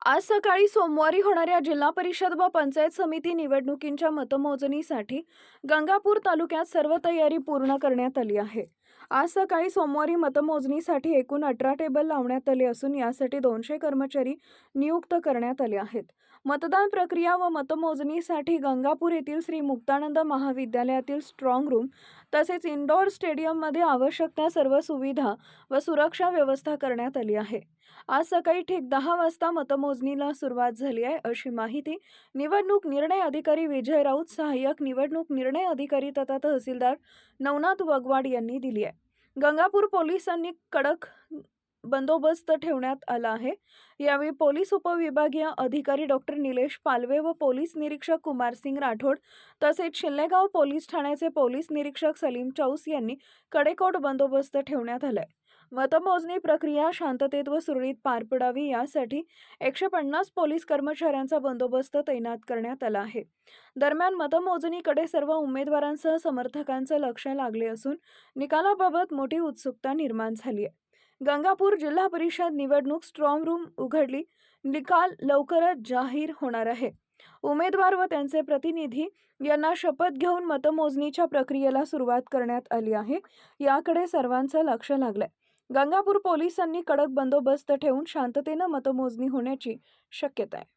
आज सकाळी सोमवारी होणाऱ्या जिल्हा परिषद व पंचायत समिती निवडणुकींच्या मतमोजणीसाठी गंगापूर तालुक्यात सर्व तयारी पूर्ण करण्यात आली आहे. आज सकाळी सोमवारी मतमोजणीसाठी एकूण 18 टेबल लावण्यात आले असून यासाठी 200 कर्मचारी नियुक्त करण्यात आले आहेत. मतदान प्रक्रिया व मतमोजणीसाठी गंगापूर येथील श्री मुक्तानंद महाविद्यालयातील स्ट्रॉंग रूम तसेच इंडोर स्टेडियममध्ये आवश्यक त्या सर्व सुविधा व सुरक्षा व्यवस्था करण्यात आली आहे. आज सकाळी ठीक 10 वाजता मतमोजणीला सुरुवात झाली आहे, अशी माहिती निवडणूक निर्णय अधिकारी विजय राऊत, सहाय्यक निवडणूक निर्णय अधिकारी तथा तहसीलदार नवनाथ वगवाड यांनी दिली आहे. गंगापूर पोलिसांनी कडक बंदोबस्त ठेवण्यात आला आहे. यावेळी पोलीस उपविभागीय अधिकारी डॉक्टर निलेश पालवे व पोलीस निरीक्षक कुमारसिंग राठोड तसेच शिल्लेगाव पोलीस ठाण्याचे पोलीस निरीक्षक सलीम चौस यांनी कडेकोट बंदोबस्त ठेवण्यात आलाय. मतमोजणी प्रक्रिया शांततेत व सुरळीत पार पडावी यासाठी 150 पोलीस कर्मचाऱ्यांचा बंदोबस्त तैनात करण्यात आला आहे. दरम्यान मतमोजणीकडे सर्व उमेदवारांसह समर्थकांचं लक्ष लागले असून निकालाबाबत मोठी उत्सुकता निर्माण झाली आहे. गंगापूर जिल्हा परिषद निवडणूक स्ट्रॉंग रूम उघडली. निकाल लवकरच जाहीर होणार आहे. उमेदवार व त्यांचे प्रतिनिधी यांना शपथ घेऊन मतमोजणीच्या प्रक्रियेला सुरुवात करण्यात आली आहे. याकडे सर्वांचं लक्ष लागलंय. गंगापूर पोलिसांनी कडक बंदोबस्त ठेवून शांततेनं मतमोजणी होण्याची शक्यता आहे.